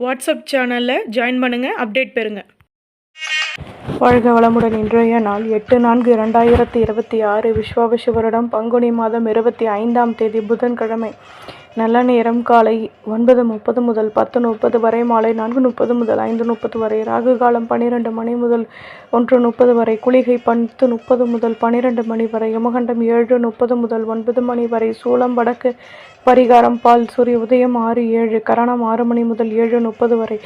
WhatsApp சேனலில் join பண்ணுங்கள், update பெறுங்க. வாழ்க வளமுடன். இன்றைய நாள் 8/4/2026 விஸ்வாவசு வருடம் பங்குனி மாதம் 25ஆம் தேதி புதன்கிழமை. நல்ல நேரம் காலை 9:30 முதல் 10:30 வரை, மாலை 4:30 முதல் 5:30 வரை, ராகு காலம் 12 மணி முதல் 1:30 வரை, குளிகை 10:30 முதல் 12 மணி வரை, யமகண்டம் 7:30 முதல் 9 மணி வரை, சூலம் வடக்கு, பரிகாரம் பால், சூரிய உதயம் 6:07, கரணம் 6 மணி முதல் 7:30 வரை,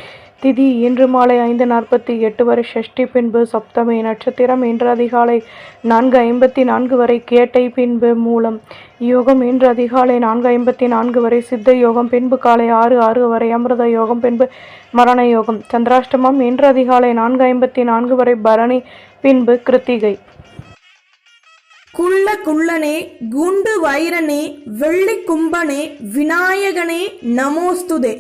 திதி இன்று மாலை 5:48 வரை, ஷஷ்டி பின்பு சப்தமி, நட்சத்திரம் இன்று அதிகாலை 4:54 வரை, கேட்டை பின்பு மூலம், யோகம் இன்று அதிகாலை 4:54 வரை, சித்த யோகம் பின்பு காலை 6:06 வரை, அமிர்த யோகம் பின்பு மரண யோகம், சந்திராஷ்டமம் இன்று அதிகாலை 4:54 வரை, பரணி பின்பு கிருத்திகை. குள்ள குள்ளனே, குண்டு வைரனே, வெள்ளி கும்பனே, விநாயகனே நமோஸ்துதே.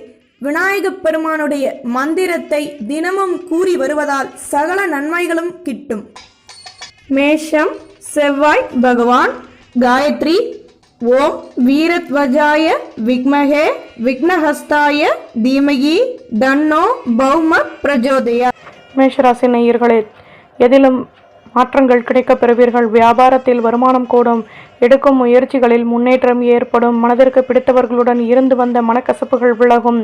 விநாயகப் பெருமானுடைய மந்திரத்தை தினமும் கூறி வருவதால் சகல நன்மைகளும் கிட்டும். மேஷம் செவ்வாய் பகவான். காயத்ரி. ஓம் வீரத்வஜாய விக்மஹே விக்னஹஸ்தாய தீமகி தன்னோ பௌம பிரஜோதயா. மேஷராசி நேயர்களே, எதிலும் மாற்றங்கள் கிடைக்கப் பெறுவீர்கள். வியாபாரத்தில் வருமானம் கூடும். எடுக்கும் முயற்சிகளில் முன்னேற்றம் ஏற்படும். மனதிற்கு பிடித்தவர்களுடன் இருந்து வந்த மனக்கசப்புகள் விலகும்.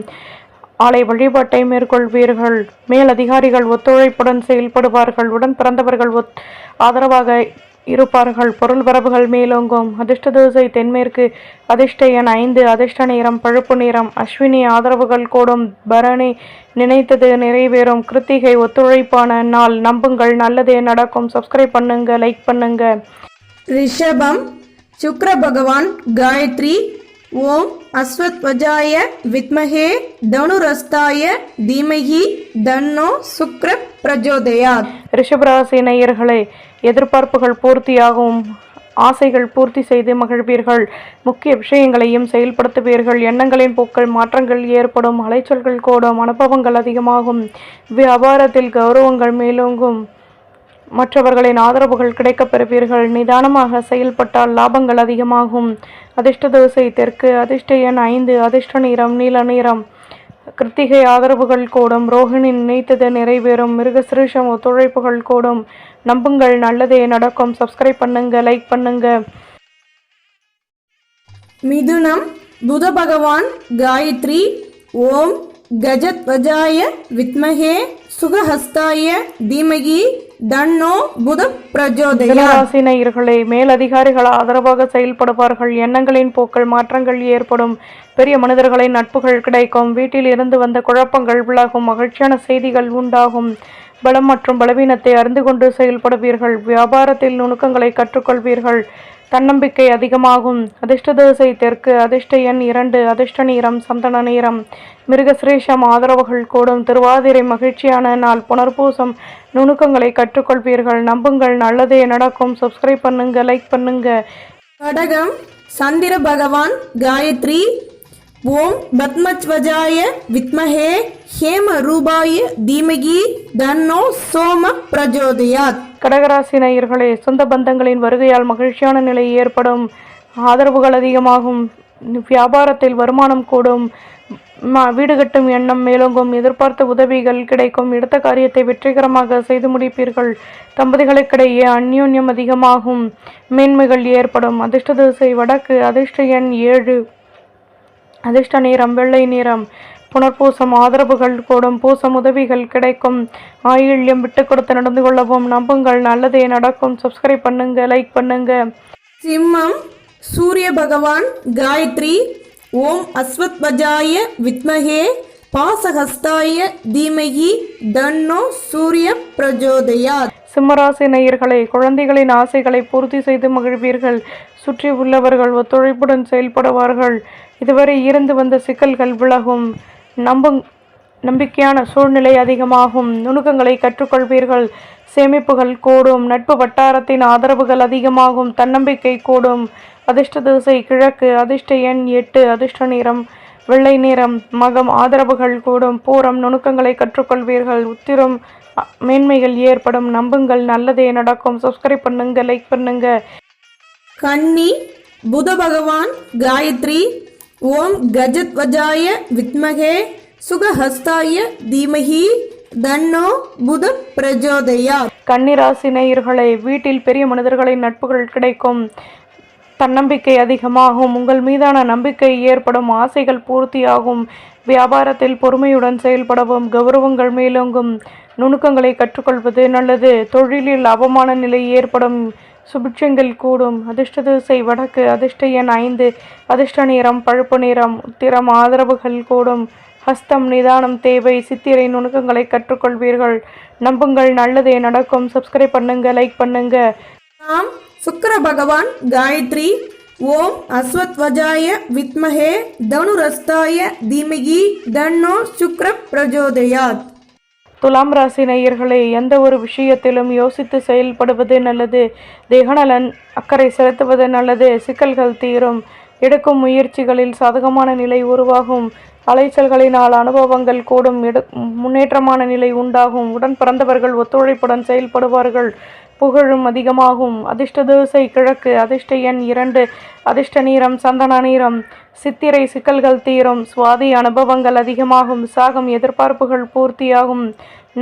ஆலை வழிபாட்டை மேற்கொள்வீர்கள். மேல் அதிகாரிகள் ஒத்துழைப்புடன் செயல்படுவார்கள். உடன் பிறந்தவர்கள் ஆதரவாக இருப்பார்கள். பொருள் வரவுகள் மேலோங்கும். அதிர்ஷ்ட திசை தென்மேற்கு. அதிர்ஷ்ட எண் 5. அதிர்ஷ்ட நிறம் பழுப்பு நிறம். அஸ்வினி ஆதரவுகள் கூடும். பரணி நினைத்தது நிறைவேறும். கிருத்திகை ஒத்துழைப்பான நாள். நம்புங்கள், நல்லதே நடக்கும். சப்ஸ்கிரைப் பண்ணுங்க, லைக் பண்ணுங்க. ரிஷபம் சுக்ர பகவான். காயத்ரி. ஓம் அஸ்வத்வஜாய வித்மஹே தனுரஸ்தாய தீமகி தன்னோ சுக்ர பிரஜோதயாத். ரிஷபராசி நேயர்களே, எதிர்பார்ப்புகள் பூர்த்தியாகும். ஆசைகள் பூர்த்தி செய்து மகிழ்வீர்கள். முக்கிய விஷயங்களையும் செயல்படுத்துவீர்கள். எண்ணங்களின் போக்கள் மாற்றங்கள் ஏற்படும். அலைச்சல்கள் கூடும். அனுபவங்கள் அதிகமாகும். வியாபாரத்தில் கௌரவங்கள் மேலோங்கும். மற்றவர்களின் ஆதரவுகள் கிடைக்கப் பெறுவீர்கள். நிதானமாக செயல்பட்டால் லாபங்கள் அதிகமாகும். அதிர்ஷ்ட திசை தெற்கு. அதிர்ஷ்ட எண் 5. அதிர்ஷ்ட நிறம் நீல நிறம். கிருத்திகை ஆதரவுகள் கூடும். ரோஹிணி நினைத்தது நிறைவேறும். மிருகசிரீஷம் ஒத்துழைப்புகள் கூடும். நம்புங்கள், நல்லதே நடக்கும். சப்ஸ்கிரைப் பண்ணுங்க, லைக் பண்ணுங்க. மிதுனம் புத பகவான். காயத்ரி. ஓம் கஜத்வஜாய வித்மஹே சுகஹஸ்தாய தீமகி தன்னோ புத பிரஜோதயா. ராசி நேயர்களே, மேலதிகாரிகள் ஆதரவாக செயல்படுவார்கள். எண்ணங்களின் போக்கள் மாற்றங்கள் ஏற்படும். பெரிய மனிதர்களின் நட்புகள் கிடைக்கும். வீட்டில் இருந்து வந்த குழப்பங்கள் விலகும். மகிழ்ச்சியான செய்திகள் உண்டாகும். பலம் மற்றும் பலவீனத்தை அறிந்து கொண்டு செயல்படுவீர்கள். வியாபாரத்தில் நுணுக்கங்களை கற்றுக்கொள்வீர்கள். தன்னம்பிக்கை அதிகமாகும். அதிர்ஷ்ட திசை தெற்கு. அதிர்ஷ்ட எண் 2. அதிர்ஷ்ட நிறம் சந்தன நிறம். மிருகசிரேஷம் ஆதரவுகள் கூடும். திருவாதிரை மகிழ்ச்சியான நாள். புனர்பூசம் நுணுக்கங்களை கற்றுக்கொள்வீர்கள். நம்புங்கள், நல்லதே நடக்கும். சப்ஸ்கிரைப் பண்ணுங்க, லைக் பண்ணுங்க. கடகம் சந்திர பகவான். காயத்ரி. ஓம் பத்மத்வஜாய வித்மஹே ஹேம ரூபாய தீமகி தன்னோ சோம பிரஜோதயாத். கடகராசி நேயர்களே, சொந்த பந்தங்களின் வருகையால் மகிழ்ச்சியான நிலை ஏற்படும். ஆதரவுகள் அதிகமாகும். வியாபாரத்தில் வருமானம் கூடும். வீடு கட்டும் எண்ணம் மேலோங்கும். எதிர்பார்த்த உதவிகள் கிடைக்கும். எடுத்த காரியத்தை வெற்றிகரமாக செய்து முடிப்பீர்கள். தம்பதிகளுக்கிடையே அந்யோன்யம் அதிகமாகும். மேன்மைகள் ஏற்படும். அதிர்ஷ்ட திசை வடக்கு. அதிர்ஷ்ட எண் 7. அதிர்ஷ்ட நிறம் வெள்ளை நிறம். புனர்பூசம் ஆதரவுகள் கூடும். பூசம் உதவிகள் கிடைக்கும். ஆயில்யம் விட்டு கொடுத்து நடந்து கொள்ளவும். நம்புங்கள், நல்லதே நடக்கும். சப்ஸ்கிரைப் பண்ணுங்க, லைக் பண்ணுங்க. சிம்மம் சூரிய பகவான். காயத்ரி. ஓம் அஸ்வத்வஜாய வித்மஹே பாசஹஸ்தாய தீமகி தன்னோ சூரிய பிரஜோதயாத். சிம்மராசி நேயர்களே, குழந்தைகளின் ஆசைகளை பூர்த்தி செய்து மகிழ்வீர்கள். சுற்றி உள்ளவர்கள் ஒத்துழைப்புடன் செயல்படுவார்கள். இதுவரை இருந்து வந்த சிக்கல்கள் விலகும். நம்பிக்கையான சூழ்நிலை அதிகமாகும். நுணுக்கங்களை கற்றுக்கொள்வீர்கள். சேமிப்புகள் கூடும். நட்பு வட்டாரத்தின் ஆதரவுகள் அதிகமாகும். தன்னம்பிக்கை கூடும். அதிர்ஷ்ட திசை கிழக்கு. அதிர்ஷ்ட எண் 8. அதிர்ஷ்ட நிறம் வெள்ளை நிறம். மகம் ஆதரவுகள் கூடும். பூரம் நுணுக்கங்களை கற்றுக்கொள்வீர்கள். உத்திரம் மேன்மைகள் ஏற்படும். நம்புங்கள், நல்லதே நடக்கும். சப்ஸ்கிரைப் பண்ணுங்க, லைக் பண்ணுங்க. கன்னி புத பகவான். காயத்ரி. ஓம் கஜத்வஜாய வித்மஹே சுகஹஸ்தாய தீமஹி தன்னோ புத பிரஜோதயாத். கன்னிராசி நேயர்களே, வீட்டில் பெரிய மனிதர்களின் நட்புகள் கிடைக்கும். தன்னம்பிக்கை அதிகமாகும். உங்கள் மீதான நம்பிக்கை ஏற்படும். ஆசைகள் பூர்த்தியாகும். வியாபாரத்தில் பொறுமையுடன் செயல்படவும் கௌரவங்கள் மேலோங்கும். நுணுக்கங்களை கற்றுக்கொள்வது நல்லது. தொழிலில் அவமான நிலை ஏற்படும். சுபிட்சங்கள் கூடும். அதிர்ஷ்ட திசை வடக்கு. அதிர்ஷ்ட எண் 5. அதிர்ஷ்ட நிறம் பழுப்பு நிறம். உத்திரம் ஆதரவுகள் கூடும். ஹஸ்தம் நிதானம் தேவை. சித்திரை நுணுக்கங்களை கற்றுக்கொள்வீர்கள். நம்புங்கள், நல்லதே நடக்கும். சப்ஸ்கிரைப் பண்ணுங்க, லைக் பண்ணுங்க. நாம் சுக்கிர பகவான் காயத்ரி. ஓம் அஸ்வத்வஜாய வித்மஹே தனுரஸ்தாய தீமகி தன்னோ சுக்ர பிரஜோதயாத். துலாம் ராசி நேயர்களே, எந்த ஒரு விஷயத்திலும் யோசித்து செயல்படுவது நல்லது. தேகநலன் அக்கறை செலுத்துவது நல்லது. சிக்கல்கள் தீரும். எடுக்கும் முயற்சிகளில் சாதகமான நிலை உருவாகும். அலைச்சல்களினால் அனுபவங்கள் கூடும். முன்னேற்றமான நிலை உண்டாகும். உடன் பிறந்தவர்கள் ஒத்துழைப்புடன் செயல்படுவார்கள். புகழும் அதிகமாகும். அதிர்ஷ்ட திசை கிழக்கு. அதிர்ஷ்ட எண் 2. அதிர்ஷ்ட நிறம் சந்தன நிறம். சித்திரை சிக்கல்கள் தீரும். சுவாதி அனுபவங்கள் அதிகமாகும். விசாகம் எதிர்பார்ப்புகள் பூர்த்தியாகும்.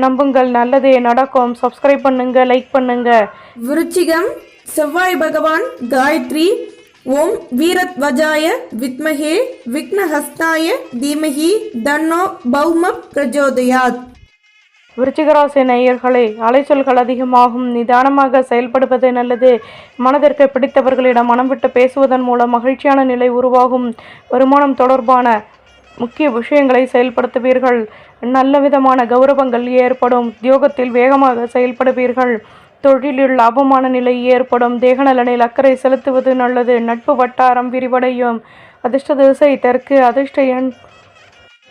நம்புங்கள், நல்லதே நடக்கும். சப்ஸ்கிரைப் பண்ணுங்க, லைக் பண்ணுங்க. விருச்சிகம் செவ்வாய் பகவான் காயத்ரி. ஓம் வீரத்வஜாய வித்மஹே விக்னஹஸ்தாய தீமஹி தன்னோ பௌம பிரஜோதயாத். விருச்சிகராசி நேயர்களே, அலைச்சல்கள் அதிகமாகும். நிதானமாக செயல்படுவது நல்லது. மனதிற்கு பிடித்தவர்களிடம் மனம் விட்டு பேசுவதன் மூலம் மகிழ்ச்சியான நிலை உருவாகும். வருமானம் தொடர்பான முக்கிய விஷயங்களை செயல்படுத்துவீர்கள். நல்ல விதமான கௌரவங்கள் ஏற்படும். உத்தியோகத்தில் வேகமாக செயல்படுவீர்கள். தொழிலில் லாபமான நிலை ஏற்படும். தேகநலனில் அக்கறை செலுத்துவது நல்லது. நட்பு வட்டாரம் விரிவடையும். அதிர்ஷ்ட திசை தெற்கு. அதிர்ஷ்ட எண்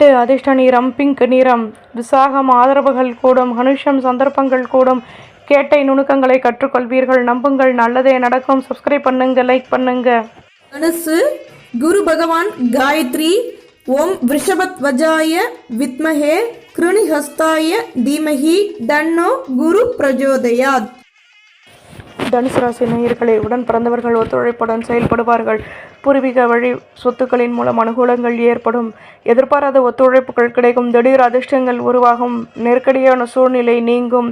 8. அதிர்ஷ்ட நிறம் பிங்க் நிறம். விசாகம் ஆதரவுகள் கூடும். அனுஷம் சந்தர்ப்பங்கள் கூடும். கேட்டை நுணுக்கங்களை கற்றுக்கொள்வீர்கள். நம்புங்கள், நல்லதே நடக்கும். சப்ஸ்கிரைப் பண்ணுங்க, லைக் பண்ணுங்க. தனுசு குரு பகவான் காயத்ரி. ஓம் விருஷபத்வஜாய வித்மஹே கிருணிஹஸ்தாய தீமஹி தன்னோ குரு பிரஜோதயாத். தனுசு ராசி நேயர்களே, உடன் பிறந்தவர்கள் ஒத்துழைப்புடன் செயல்படுவார்கள். பூர்வீக வழி சொத்துக்களின் மூலம் அனுகூலங்கள் ஏற்படும். எதிர்பாராத ஒத்துழைப்புகள் கிடைக்கும். திடீர் அதிர்ஷ்டங்கள் உருவாகும். நெருக்கடியான சூழ்நிலை நீங்கும்.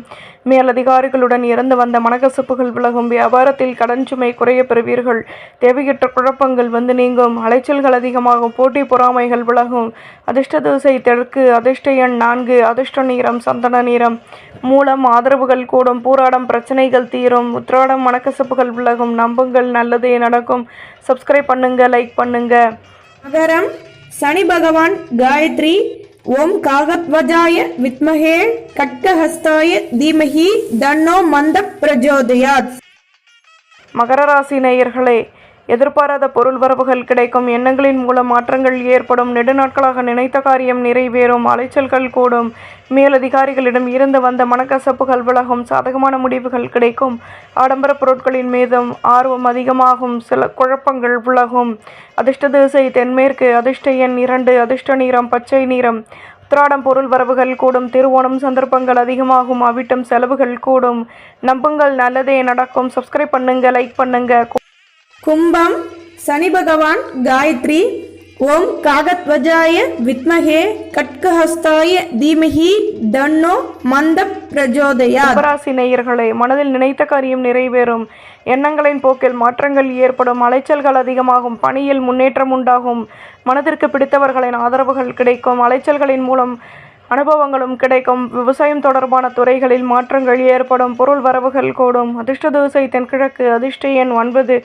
மேலதிகாரிகளுடன் இறந்து வந்த மனக்கசப்புகள் விலகும். வியாபாரத்தில் கடன் சுமை குறைய பெறுவீர்கள். தேவையற்ற குழப்பங்கள் வந்து நீங்கும். அலைச்சல்கள் அதிகமாகும். போட்டி பொறாமைகள் விலகும். அதிர்ஷ்ட திசை தெற்கு. அதிர்ஷ்ட எண் 4. அதிர்ஷ்ட நிறம் சந்தன நிறம். மூலம் ஆதரவுகள் கூடும். பூராடம் பிரச்சனைகள் தீரும். உத்திராடம் மனக்கசப்புகள் விலகும். நம்புங்கள், நல்லதே நடக்கும். சப்ஸ்கிரைப் பண்ணுங்க, லைக் பண்ணுங்க. மகரம் சனி பகவான் காயத்ரி. ஓம் காகத்வஜாய வித்மஹே கட்கஹஸ்தாய தீமஹி தன்னோ மந்த பிரஜோதயாத். மகர ராசி நேயர்களே, எதிர்பாராத பொருள் வரவுகள் கிடைக்கும். எண்ணங்களின் மூலம் மாற்றங்கள் ஏற்படும். நெடுநாட்களாக நினைத்த காரியம் நிறைவேறும். அலைச்சல்கள் கூடும். மேலதிகாரிகளிடம் இருந்து வந்த மனக்கசப்புகள் விலகும். சாதகமான முடிவுகள் கிடைக்கும். ஆடம்பர பொருட்களின் மீதும் ஆர்வம் அதிகமாகும். சில குழப்பங்கள் விலகும். அதிர்ஷ்ட திசை தென்மேற்கு. அதிர்ஷ்ட எண் 2. அதிர்ஷ்ட நிறம் பச்சை நிறம். உத்திராடம் பொருள் வரவுகள் கூடும். திருவோணம் சந்தர்ப்பங்கள் அதிகமாகும். அவிட்டம் செலவுகள் கூடும். நம்புங்கள், நல்லதே நடக்கும். சப்ஸ்கிரைப் பண்ணுங்க, லைக் பண்ணுங்க. கும்பம் சனி பகவான் காயத்ரி. ஓம் காகத்வஜாய வித்மஹே கட்கஹஸ்தாய தீமஹி தன்னோ மந்த பிரஜோதயாத். கும்பராசி நேயர்களே, மனதில் நினைத்த காரியம் நிறைவேறும். எண்ணங்களின் போக்கில் மாற்றங்கள் ஏற்படும். அலைச்சல்கள் அதிகமாகும். பணியில் முன்னேற்றம் உண்டாகும். மனதிற்கு பிடித்தவர்களின் ஆதரவுகள் கிடைக்கும். அலைச்சல்களின் மூலம் அனுபவங்களும் கிடைக்கும். விவசாயம் தொடர்பான துறைகளில் மாற்றங்கள் ஏற்படும். பொருள் வரவுகள் கூடும். அதிர்ஷ்ட திசை தென்கிழக்கு. அதிர்ஷ்ட எண் 9.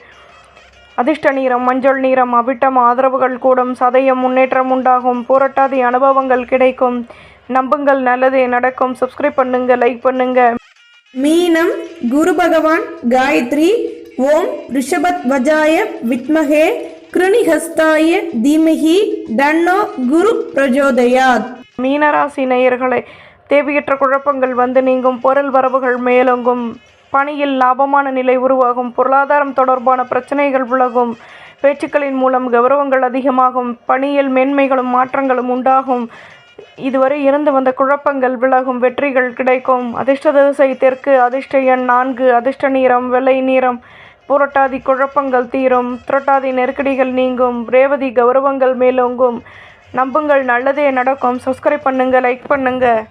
அதிர்ஷ்ட நிறம் மஞ்சள் நிறம். அவிட்டம் ஆதரவுகள் கூடும். சதயம் முன்னேற்றம் உண்டாகும். போராட்டாதி அனுபவங்கள் கிடைக்கும். நம்புங்கள், நல்லதே நடக்கும். சப்ஸ்கிரைப் பண்ணுங்க, லைக் பண்ணுங்க. மீனம் குரு பகவான் காயத்ரி. ஓம் ரிஷபத்வஜாய வித்மஹே கிருணிஹஸ்தாய தீமஹி தன்னோ குரு பிரஜோதயாத். மீனராசி நேயர்களே, தேவையற்ற குழப்பங்கள் வந்து நீங்கும். பொருள் வரவுகள் மேலோங்கும். பணியில் லாபமான நிலை உருவாகும். பொருளாதாரம் தொடர்பான பிரச்சனைகள் விலகும். பேச்சுக்களின் மூலம் கௌரவங்கள் அதிகமாகும். பணியில் மேன்மைகளும் மாற்றங்களும் உண்டாகும். இதுவரை இருந்து வந்த குழப்பங்கள் விலகும். வெற்றிகள் கிடைக்கும். அதிர்ஷ்ட திசை தெற்கு. அதிர்ஷ்ட எண் 4. அதிர்ஷ்ட நிறம் வெள்ளை நிறம். புரட்டாதி குழப்பங்கள் தீரும். திரட்டாதி நெருக்கடிகள் நீங்கும். ரேவதி கௌரவங்கள் மேலோங்கும். நம்புங்கள், நல்லதே நடக்கும். சப்ஸ்கிரைப் பண்ணுங்கள், லைக் பண்ணுங்கள்.